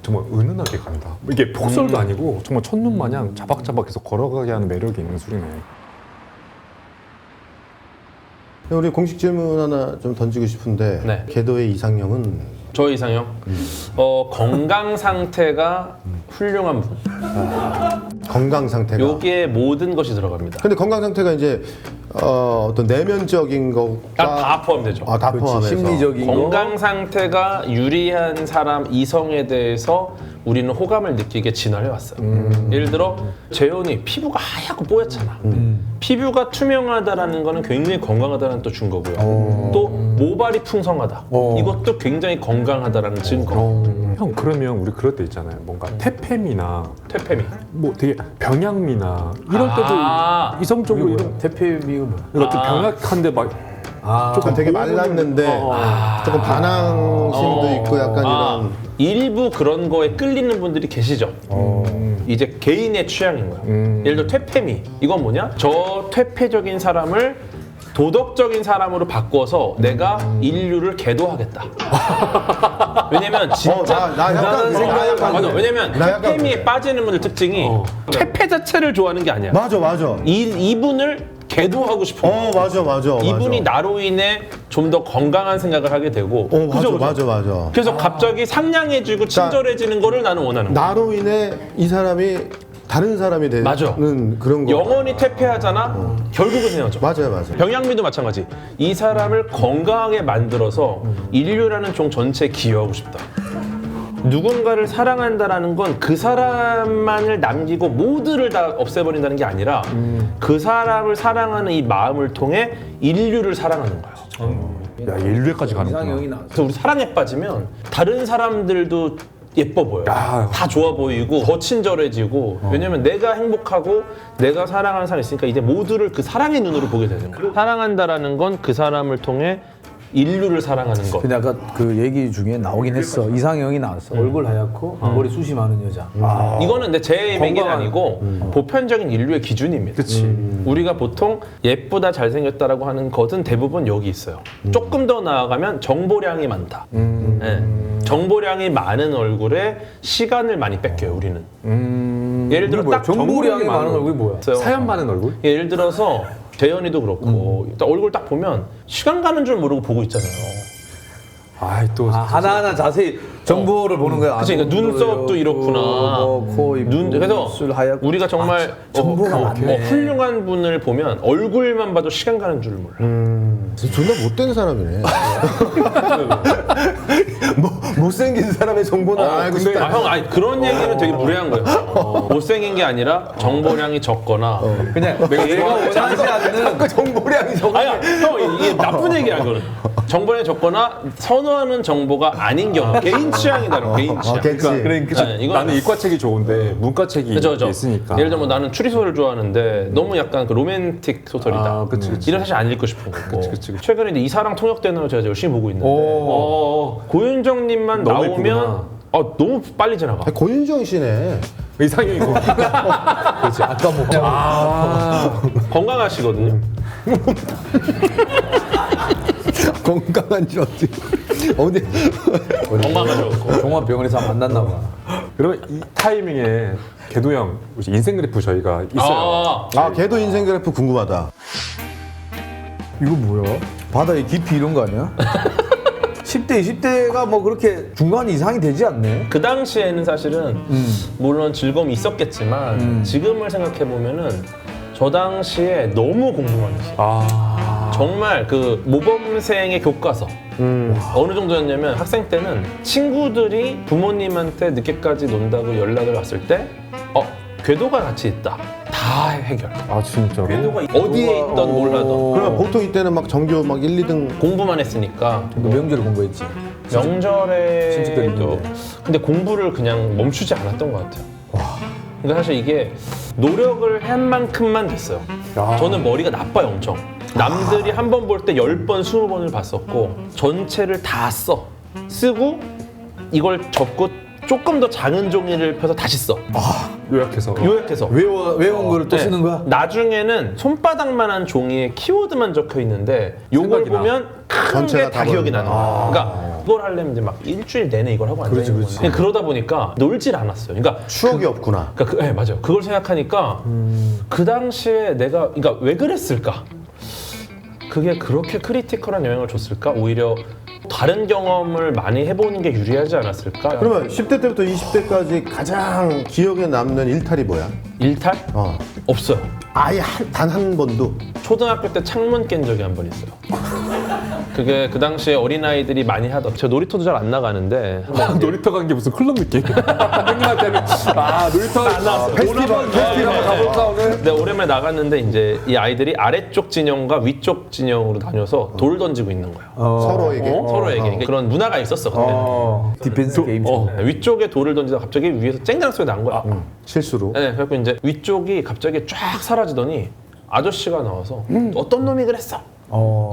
정말 은은하게 간다. 이게 폭설도 아니고 정말 첫눈 마냥 자박자박해서 걸어가게 하는 매력이 있는 술이네. 우리 공식 질문 하나 좀 던지고 싶은데 네. 궤도의 이상형은 저 이상형 건강 상태가 훌륭한 분. 건강 상태가. 여기에 모든 것이 들어갑니다. 근데 건강 상태가 이제 어떤 내면적인 것과 다 포함되죠. 다 그렇지, 포함해서 심리적인 거. 건강 상태가 유리한 사람 이성에 대해서 우리는 호감을 느끼게 진화해 왔어요. 예를 들어 재현이 피부가 하얗고 뽀얗잖아. 피부가 투명하다라는 거는 굉장히 건강하다는 또 증거고요. 또 모발이 풍성하다. 이것도 굉장히 건강하다라는 증거. 형 그러면 우리 그럴 때 있잖아요. 뭔가 태페미나 퇴폐미. 뭐 되게 병약미나 이럴 때도 아. 이성적으로 이런 대표미가 뭐야? 어떤 병약한데 막 조금 되게 말랐는데 조금 반항심도 있고 약간 이런 일부 그런 거에 끌리는 분들이 계시죠. 이제 개인의 취향인 거예요. 예를 들어 퇴폐미. 이건 뭐냐? 저 퇴폐적인 사람을 도덕적인 사람으로 바꿔서 내가 인류를 계도하겠다. 왜냐면 진짜 나 약간 맞아. 왜냐면 나 약간 퇴폐미에 그래. 빠지는 분들 특징이 퇴폐 자체를 좋아하는 게 아니야. 맞아 이분을 계도하고 싶어. 맞아 이분이 나로 인해 좀 더 건강한 생각을 하게 되고. 그죠? 맞아 그래서 갑자기 상냥해지고 친절해지는 거를 나는 원하는 거야. 나로 인해 이 사람이 다른 사람이 되는 맞아. 그런 거 영원히 퇴폐하잖아. 결국은 헤어져. 맞아요 병양미도 마찬가지. 이 사람을 건강하게 만들어서 인류라는 종 전체에 기여하고 싶다. 누군가를 사랑한다라는 건 그 사람만을 남기고 모두를 다 없애버린다는 게 아니라 그 사람을 사랑하는 이 마음을 통해 인류를 사랑하는 거야. 야 인류에까지 가는구나. 이상형이 나왔어. 그래서 우리 사랑에 빠지면 다른 사람들도 예뻐 보여. 야. 다 좋아 보이고 더 친절해지고. 왜냐면 내가 행복하고 내가 사랑하는 사람이 있으니까 이제 모두를 그 사랑의 눈으로 보게 되는 거야. 사랑한다라는 건 그 사람을 통해 인류를 사랑하는 것. 근데 아까 그 얘기 중에 나오긴 했어. 이상형이 나왔어. 얼굴 하얗고 머리 숱이 많은 여자. 이거는 내 제 얘기는 건강한- 아니고 보편적인 인류의 기준입니다. 우리가 보통 예쁘다 잘생겼다라고 하는 것은 대부분 여기 있어요. 조금 더 나아가면 정보량이 많다. 예. 정보량이 많은 얼굴에 시간을 많이 뺏겨요. 우리는. 예를 들어 딱 정보량이 많은 얼굴이 뭐야? 있어요. 사연 많은 얼굴? 예를 들어서 재현이도 그렇고 딱 얼굴 딱 보면 시간 가는 줄 모르고 보고 있잖아요. 아이 또 하나하나 자세히 정보를 보는 거야. 그치, 그러니까 눈썹도 이렇구나. 코 입고, 그래서 입술 하얗고. 우리가 정말 정보가 많네. 훌륭한 분을 보면 얼굴만 봐도 시간 가는 줄 몰라. 존나 못된 사람이네 못생긴 사람의 정보는 알고 싶다 형, 아니 그런 얘기는 되게 무례한 거예요. 못생긴 게 아니라 정보량이 적거나. 그냥 내가 원하지 않는 그 정보량이 적어 아니야, 형 이게 나쁜 얘기야 그거는. 정보량이 적거나 선호하는 정보가 아닌 경우. 개인 취향이 다른 개인 취향. 그치. 네, 이건 나는 이과책이 좋은데 문과책이 그죠. 있으니까. 예를 들면 나는 추리소설 좋아하는데 너무 약간 그 로맨틱 소설이다. 아, 그치. 이런 사실 안 읽고 싶은 거고. 그치. 최근에 이제 이사랑 통역되는 걸 제가 열심히 보고 있는데 고윤정님만 너무 나오면 예쁘구나. 너무 빨리 지나가. 고윤정 씨네 이상형이 뭐? 그렇지. 아까 뭐 건강하시거든요. 건강한지 어디 건강하죠. 종합병원에서 만났나 봐. 그러면 이 타이밍에 개도 형 혹시 인생 그래프 저희가 있어요. 걔도 인생 그래프 궁금하다 이거 뭐야? 바다의 깊이 이런 거 아니야? 10대, 20대가 뭐 그렇게 중간 이상이 되지 않네? 그 당시에는 사실은 물론 즐거움이 있었겠지만 지금을 생각해 보면은 저 당시에 너무 공부만 했어요. 정말 그 모범생의 교과서. 어느 정도였냐면 학생 때는 친구들이 부모님한테 늦게까지 논다고 연락을 왔을 때 궤도가 같이 있다. 다 해결. 아 진짜로? 궤도가 어디에 있던 몰라도 그러면 보통 이때는 막 전교 막 1, 2등 공부만 했으니까 너 명절에 공부했지? 친척들 명절에도 있는데. 근데 공부를 그냥 멈추지 않았던 것 같아요. 그러니까 사실 이게 노력을 한 만큼만 됐어요. 저는 머리가 나빠요 엄청. 남들이 한 번 볼 때 10번, 20번을 봤었고 전체를 다 쓰고 이걸 접고 조금 더 작은 종이를 펴서 다시 써. 요약해서. 요약해서. 외운 거를 또 네. 쓰는 거야? 나중에는 손바닥만한 종이에 키워드만 적혀 있는데 요걸 생각이 나. 보면 큰 전체가 게 다 다 기억이 보인다. 나는 거야. 그러니까 그걸 하려면 이제 막 일주일 내내 이걸 하고 앉아 있는 거지. 그러다 보니까 놀질 않았어요. 그러니까 추억이 없구나 네, 맞아요. 그걸 생각하니까 그 당시에 내가 그러니까 왜 그랬을까? 그게 그렇게 크리티컬한 영향을 줬을까? 오히려 다른 경험을 많이 해보는 게 유리하지 않았을까? 그러면 10대 때부터 20대까지 가장 기억에 남는 일탈이 뭐야? 일탈? 어. 없어요. 아예 단 한 번도? 초등학교 때 창문 깬 적이 한 번 있어요. 그게 그 당시에 어린아이들이 많이 하던, 제가 놀이터도 잘 안 나가는데 놀이터 간 게 무슨 클럽 느낌? 형님한테는 놀이터 안 나왔어. 페스티벌 가볼까 오늘? 근데 오랜만에 나갔는데 이제 이 아이들이 아래쪽 진영과 위쪽 진영으로 나뉘어서 돌 던지고 있는 거예요. 서로에게? 서로에게. 그러니까 그런 문화가 있었어 그때는. 디펜스 게임. 위쪽에 돌을 던지다 갑자기 위에서 쨍쨍 소리 난 거야. 실수로? 네, 그래서 이제 위쪽이 갑자기 쫙 사라지더니 아저씨가 나와서 어떤 놈이 그랬어?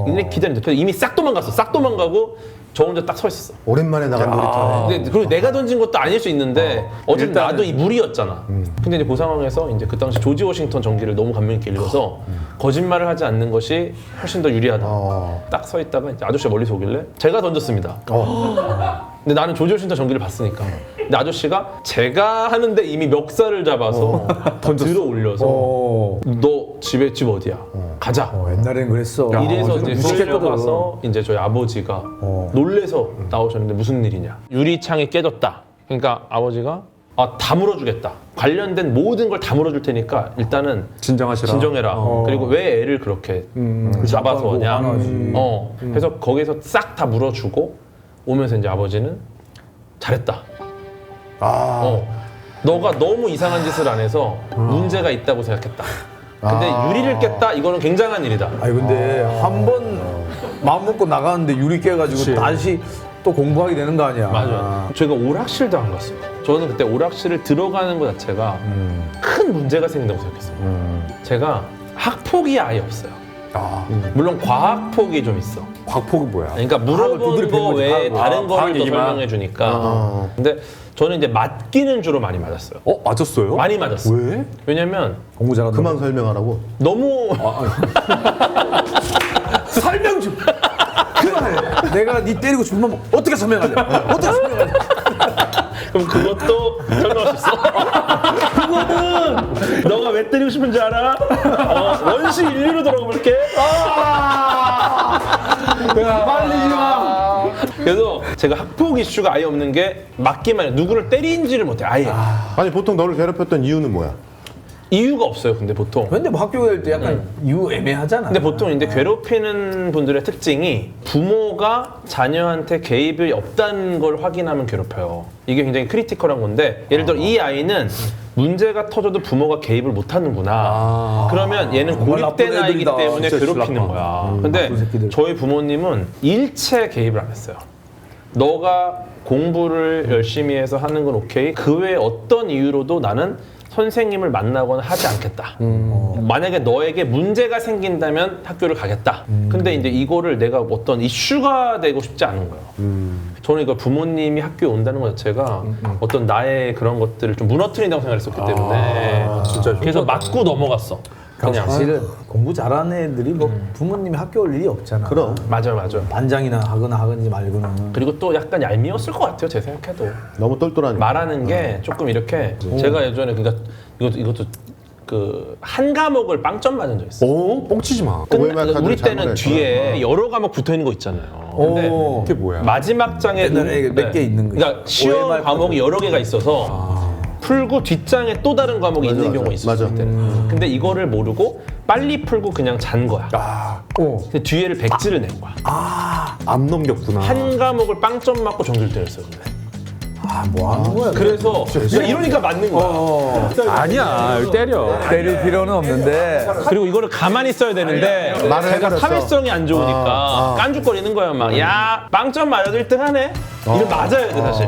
근데 기다리는데 이미 싹 도망갔어. 싹 도망가고 저 혼자 딱 서 있었어. 오랜만에 나간 놀이터네. 근데 그리고 내가 던진 것도 아닐 수 있는데 어쨌든 나도 이 무리였잖아. 근데 이제 그 상황에서 이제 그 당시 조지 워싱턴 전기를 너무 감명 깊게 읽어서 거짓말을 하지 않는 것이 훨씬 더 유리하다. 딱 서 있다가 이제 아저씨가 멀리서 오길래 제가 던졌습니다. 근데 나는 조지 워싱턴 전기를 봤으니까. 근데 아저씨가 제가 하는데 이미 멱살을 잡아서 들어 올려서 너 집 어디야? 가자. 옛날엔 그랬어. 이래서 이제 무식했거든. 끌려 가서 이제 저희 아버지가 놀래서 나오셨는데 무슨 일이냐? 유리창이 깨졌다. 그러니까 아버지가 다 물어주겠다. 관련된 모든 걸 다 물어줄 테니까 일단은 진정하시라. 진정해라. 그리고 왜 애를 그렇게 잡아서 오냐? 화나지. 그래서 거기서 싹 다 물어주고 오면서 이제 아버지는 잘했다. 너가 너무 이상한 짓을 안 해서 문제가 있다고 생각했다. 근데 유리를 깼다? 이거는 굉장한 일이다. 아니 근데 한 번 마음 먹고 나가는데 유리 깨가지고 다시 또 공부하게 되는 거 아니야. 맞아요. 제가 오락실도 안 갔어요. 저는 그때 오락실을 들어가는 것 자체가 큰 문제가 생긴다고 생각했어요. 제가 학폭이 아예 없어요. 물론 과학폭이 좀 있어. 과폭은 뭐야? 그러니까 과학을 물어본 두드려 거 패는 거지, 외에 과학을. 다른 거를 또 얘기만. 설명해 주니까. 근데 저는 이제 맞기는 주로 많이 맞았어요. 맞았어요? 많이 맞았어. 왜? 왜냐면 공부 잘한다. 그만 설명하라고? 너무 설명 좀. 그만해. 내가 니 때리고 싶으면 어떻게 설명하냐? 어떻게 설명하냐? 그럼 그것도 설명할 수 있어? 그거는 너가 왜 때리고 싶은지 알아? 원시 인류로 돌아가 볼게. 빨리 와. 그래서 제가 학폭 이슈가 아예 없는 게 맞기만 해. 누구를 때린지를 못해 아예. 아니 보통 너를 괴롭혔던 이유는 뭐야? 이유가 없어요. 근데 보통. 근데 뭐 학교 갈 때 약간 이유 애매하잖아. 근데 보통 이제 괴롭히는 분들의 특징이 부모가 자녀한테 개입이 없다는 걸 확인하면 괴롭혀요. 이게 굉장히 크리티컬한 건데 예를 들어 이 아이는 문제가 터져도 부모가 개입을 못 하는구나. 그러면 얘는 정말 고립된 나쁜 아이기 애들이다. 때문에 진짜 괴롭히는 신랑파. 거야. 근데 나쁜 새끼들. 저희 부모님은 일체 개입을 안 했어요. 너가 공부를 열심히 해서 하는 건 오케이. 그 외에 어떤 이유로도 나는 선생님을 만나거나 하지 않겠다. 만약에 너에게 문제가 생긴다면 학교를 가겠다. 근데 이제 이거를 내가 어떤 이슈가 되고 싶지 않은 거예요. 저는 이거 부모님이 학교에 온다는 것 자체가 어떤 나의 그런 것들을 좀 무너뜨린다고 생각했었기 때문에 진짜 그래서 맞고 넘어갔어. 그냥. 사실은 공부 잘하는 애들이 뭐 부모님이 학교 올 일이 없잖아. 그럼. 맞아요. 반장이나 하거나 말고는. 그리고 또 약간 얄미웠을 것 같아요. 제 생각해도. 너무 똘똘하니까. 말하는 게 조금 이렇게 제가 예전에 그러니까 이것도 그 한 과목을 빵점 맞은 적 있어. 뻥치지 마. 우리 때는 뒤에 여러 과목 붙어 있는 거 있잖아요. 근데 이게 뭐야? 마지막 장에 옛날에 몇개 있는 거 그러니까 시험 OMR 과목이 여러 개가 있어서 풀고 뒷장에 또 다른 과목이 있는 경우가 있었어요. 맞아. 그때는. 근데 이거를 모르고 빨리 풀고 그냥 잔 거야. 근데 뒤에를 백지를 낸 거야. 안 넘겼구나. 한 과목을 빵점 맞고 정규를 때렸어요. 근데. 뭐 하는 거야? 그래서 이러니까 맞는 거야. 아니야, 때려. 때릴 필요는 없는데. 그리고 이거를 가만히 써야 되는데 말을 제가 해버렸어. 사회성이 안 좋으니까 깐죽거리는 거야. 막 야 빵점 맞아도 1등 하네. 이걸 맞아야 돼 사실.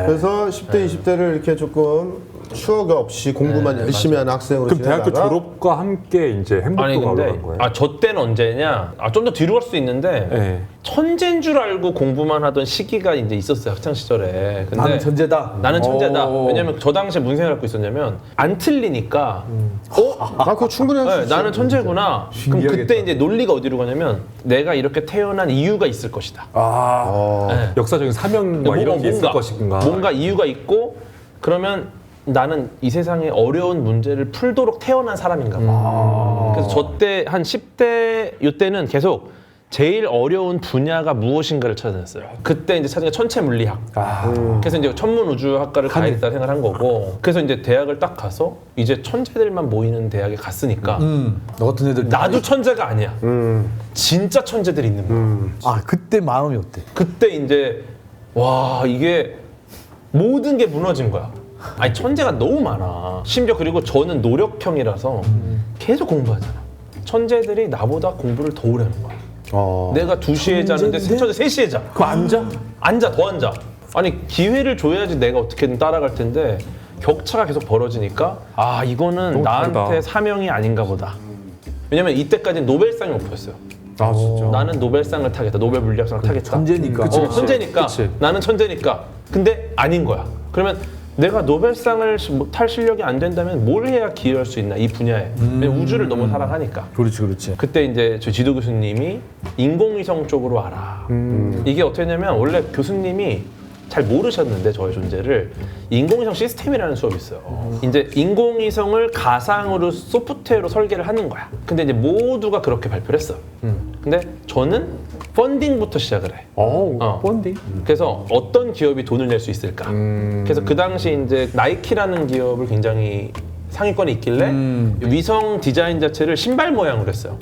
그래서 10대, 20대를 이렇게 조금 추억 없이 공부만 열심히 하는 학생으로 그럼 대학교 지내다가 졸업과 함께 이제 아니 행복도가 근데 올라간 거예요? 저 때는 언제냐? 좀 더 뒤로 갈 수 있는데 네. 천재인 줄 알고 공부만 하던 시기가 이제 있었어요 학창 시절에. 근데 나는 천재다. 나는 천재다. 오. 왜냐면 저 당시에 무슨 생각을 갖고 있었냐면 안 틀리니까 나 그거 충분히 할 수 네, 있어. 나는 천재구나. 그럼 신기하겠다. 그때 이제 논리가 어디로 가냐면 내가 이렇게 태어난 이유가 있을 것이다. 네. 역사적인 사명과 이런 게 있을 것인가. 뭔가 이유가 있고 그러면 나는 이 세상에 어려운 문제를 풀도록 태어난 사람인가 봐. 그래서 저 때 한 10대 이때는 계속 제일 어려운 분야가 무엇인가를 찾아냈어요. 그때 이제 찾은 게 천체 물리학. 그래서 이제 천문우주학과를 가야겠다 생각을 한 거고. 그래서 이제 대학을 딱 가서 이제 천재들만 모이는 대학에 갔으니까 너 같은 애들 나도 천재가 아니야. 진짜 천재들이 있는 거야. 아 그때 마음이 어때? 그때 이제 와 이게 모든 게 무너진 거야. 아니 천재가 너무 많아. 심지어 그리고 저는 노력형이라서 계속 공부하잖아. 천재들이 나보다 공부를 더 오래 하는 거야. 내가 2시에 자는데 천재 3시에 자. 그거 앉아? 앉아 더 앉아. 아니 기회를 줘야지 내가 어떻게든 따라갈 텐데 격차가 계속 벌어지니까 아 이거는 너무 나한테 다르다. 사명이 아닌가 보다. 왜냐면 이때까지는 노벨상이 목표였어요. 아 진짜. 나는 노벨상을 타겠다. 노벨 물리학상을 타겠다. 천재니까. 천재니까. 그치. 나는 천재니까. 근데 아닌 거야. 그러면 내가 노벨상을 탈 실력이 안 된다면 뭘 해야 기여할 수 있나 이 분야에. 왜냐면 우주를 너무 사랑하니까. 그렇지 그렇지. 그때 이제 저 지도 교수님이 인공위성 쪽으로 와라. 이게 어떻게 했냐면 원래 교수님이 잘 모르셨는데 저의 존재를 인공위성 시스템이라는 수업이 있어요. 이제 인공위성을 가상으로 소프트웨어로 설계를 하는 거야. 근데 이제 모두가 그렇게 발표를 했어. 근데 저는 펀딩부터 시작을 해. 펀딩? 그래서 어떤 기업이 돈을 낼 수 있을까? 그래서 그 당시 이제 나이키라는 기업을 굉장히 상위권에 있길래 위성 디자인 자체를 신발 모양으로 했어요.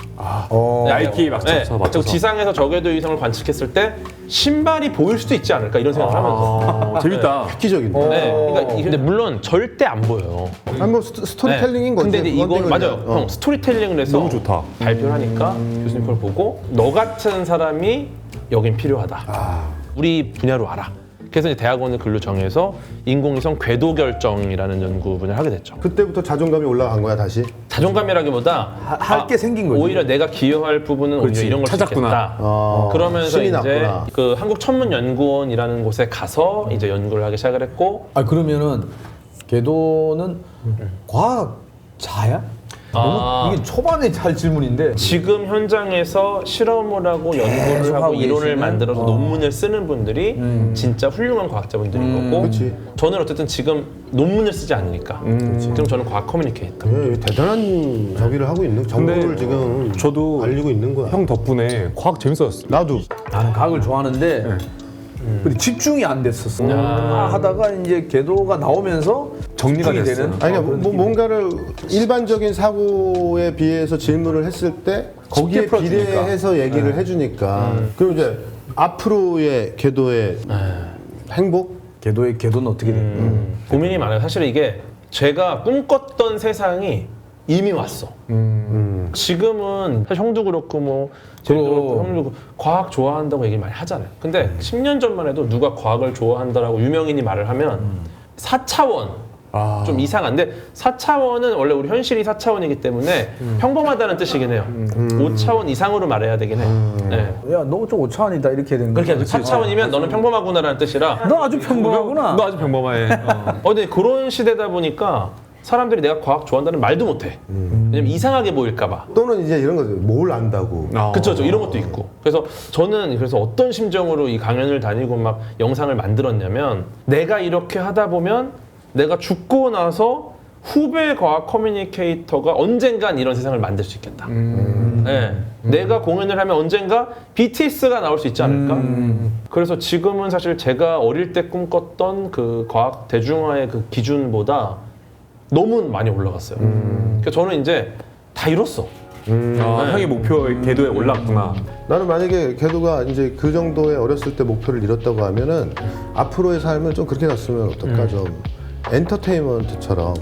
나이키 맞춰서 그리고 지상에서 저궤도 위성을 관측했을 때 신발이 보일 수도 있지 않을까 이런 생각을 하면서. 재밌다. 획기적인데. 네, 그러니까 근데 물론 절대 안 보여. 아니 뭐 스토리텔링인 거지. 근데 이제 이거 맞아요. 형 스토리텔링을 해서 너무 좋다. 발표를 하니까 교수님 그걸 보고 너 같은 사람이 여긴 필요하다. 우리 분야로 와라. 그래서 이제 대학원을 글로 정해서 인공위성 궤도 결정이라는 연구 분야를 하게 됐죠. 그때부터 자존감이 올라간 거야 다시. 자존감이라기보다 할 게 생긴 거지. 오히려 내가 기여할 부분은 오히려 이런 걸 찾았구나. 찾았겠다. 그러면서 신이 이제 났구나. 그 한국천문연구원이라는 곳에 가서 이제 연구를 하기 시작을 했고. 아 그러면은 궤도는 과학자야? 너무 이게 초반에 할 질문인데. 지금 현장에서 실험을 하고 연구를 계속 하고 하고 이론을 계시는? 만들어서 논문을 쓰는 분들이 진짜 훌륭한 과학자분들인 거고. 그치. 저는 어쨌든 지금 논문을 쓰지 않으니까. 그럼 저는 과학 커뮤니케이터. 대단한 저기를 하고 있는 정보를 지금 저도 알리고 있는 거야. 형 덕분에 과학 재밌었어. 나도. 나는 과학을 좋아하는데 근데 집중이 안 됐었어. 하다가 이제 궤도가 나오면서 정리가 집중이 됐어. 되는. 아니 그러니까 뭐 뭔가를 일반적인 사고에 비해서 질문을 했을 때 거기에 쉽게 풀어주니까. 비례해서 얘기를 해주니까. 그리고 이제 앞으로의 궤도의 행복. 궤도는 어떻게 돼? 고민이 많아요. 사실 이게 제가 꿈꿨던 세상이 이미 왔어. 지금은 사실 형도 그렇고 뭐 제도 그렇고 형도 그렇고 과학 좋아한다고 얘기 많이 하잖아요. 근데 10년 전만 해도 누가 과학을 좋아한다라고 유명인이 말을 하면 4차원 좀 이상한데 4차원은 원래 우리 현실이 4차원이기 때문에 평범하다는 뜻이긴 해요. 5차원 이상으로 말해야 되긴 해. 네. 야, 너 좀 오차원이다 이렇게 되는 그렇게 거야. 4차원이면 너는 평범하구나라는 뜻이라. 너 아주 평범하구나. 너 아주 평범해. 근데 그런 시대다 보니까 사람들이 내가 과학 좋아한다는 말도 못해. 왜냐면 이상하게 보일까봐. 또는 이제 이런 거죠. 뭘 안다고. 그쵸, 이런 것도 있고. 그래서 저는 어떤 심정으로 이 강연을 다니고 막 영상을 만들었냐면 내가 이렇게 하다 보면 내가 죽고 나서 후배 과학 커뮤니케이터가 언젠간 이런 세상을 만들 수 있겠다. 네. 내가 공연을 하면 언젠가 BTS가 나올 수 있지 않을까? 그래서 지금은 사실 제가 어릴 때 꿈꿨던 그 과학 대중화의 그 기준보다 너무 많이 올라갔어요. 그러니까 저는 이제 다 이뤘어. 형이 목표의 궤도에 올랐구나. 나는 만약에 궤도가 이제 그 정도의 어렸을 때 목표를 이뤘다고 하면은 앞으로의 삶을 좀 그렇게 갔으면 어떨까 좀 엔터테인먼트처럼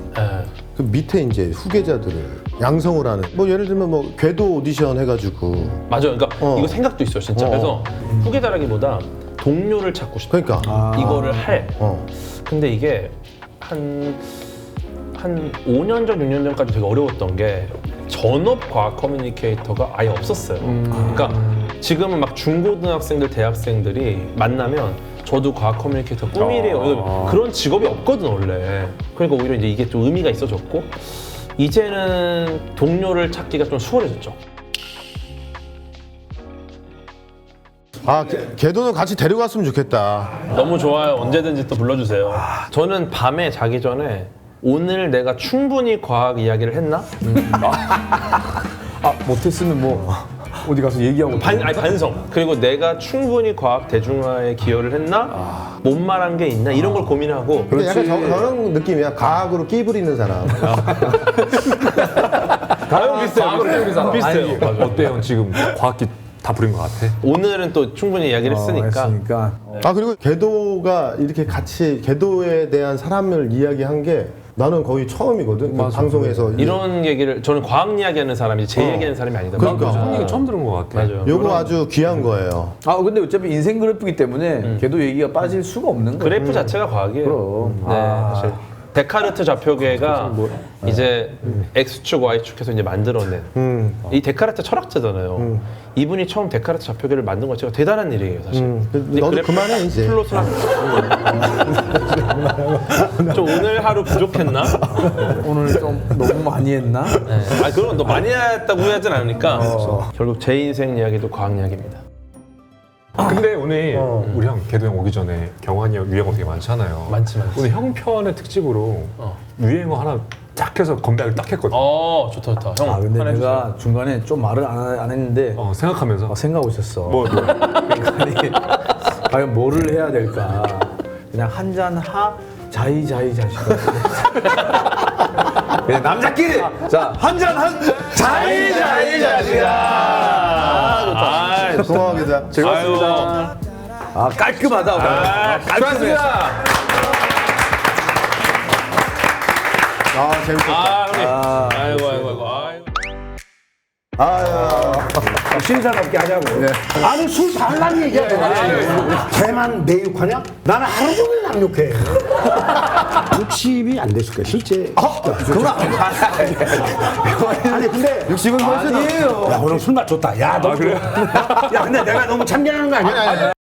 그 밑에 이제 후계자들을 양성을 하는 뭐 예를 들면 뭐 궤도 오디션 해가지고 맞아요. 그러니까 이거 생각도 있어요, 진짜. 그래서 후계자라기보다 동료를 찾고 싶어. 그러니까 이거를 할. 근데 이게 한 5년 전, 6년 전까지 되게 어려웠던 게 전업 과학 커뮤니케이터가 아예 없었어요. 그러니까 지금은 막 중고등학생들, 대학생들이 만나면 저도 과학 커뮤니케이터 꿈이래요. 그런 직업이 없거든 원래. 그러니까 오히려 이제 이게 좀 의미가 있어졌고 이제는 동료를 찾기가 좀 수월해졌죠. 아 궤도는 같이 데려갔으면 좋겠다. 너무 좋아요. 언제든지 또 불러주세요. 저는 밤에 자기 전에 오늘 내가 충분히 과학 이야기를 했나? 못했으면 뭐 어디 가서 얘기하고 반성. 그리고 내가 충분히 과학 대중화에 기여를 했나? 못 말한 게 있나? 이런 걸 고민하고. 근데 약간 저런 느낌이야. 과학으로 끼 부리는 사람. 비슷해요. 맞아. 어때요? 지금 과학기 다 부린 것 같아? 오늘은 또 충분히 이야기를 했으니까. 그리고 궤도가 이렇게 같이 궤도에 대한 사람을 이야기한 게 나는 거의 처음이거든. 그 방송에서. 이런 얘기를 저는 과학 이야기하는 사람이 제 얘기하는 사람이 아니다. 그러니까. 그런 얘기 처음 들은 것 같아. 맞아요. 요거 아주 귀한 거예요. 근데 어차피 인생 그래프이기 때문에 걔도 얘기가 빠질 수가 없는 거야. 그래프 자체가 과학이에요. 그럼. 네, 사실 데카르트 좌표계가 이제 X축, Y축해서 이제 만들어낸 이 데카르트 철학자잖아요. 이분이 처음 데카르트 좌표계를 만든 것 자체가 대단한 일이에요, 사실. 근데 너도 그래프 그만해 이제. 플롯을 좀 오늘 하루 부족했나? 오늘 좀 너무 많이 했나? 네. 그건 너 많이 했다고 후회하진 않으니까 결국 제 인생 이야기도 과학 이야기입니다. 근데 오늘 우리 형 궤도 형 오기 전에 경환이 형 유행어 되게 많잖아요. 많지. 오늘 형 편의 특집으로 유행어 하나 딱 해서 건배를 딱 했거든. 좋다. 형, 근데 하나 해주세요. 내가 중간에 좀 말을 안 했는데 생각하면서 생각하고 있었어. 뭐 아니, 과연 뭐를 해야 될까? 그냥 한잔 자이자이 자식아. 그냥 남자끼리 자 한잔 자이자이 자식아. 고마워합니다. 즐거웠습니다. 깔끔하다. 깔끔해. 재밌었다. 형님. 아이고. 신사답게 하자고. 아니 술 달라는 얘기야. 걔만 내 욕하냐? 나는 하루 종일 남욕해. 60이 안 됐을 거야 실제. 그건 아니 근데 60은 훨씬 야 오늘 술맛 좋다. 야 너 그래? 야 근데 내가 너무 참견하는 거 아니야?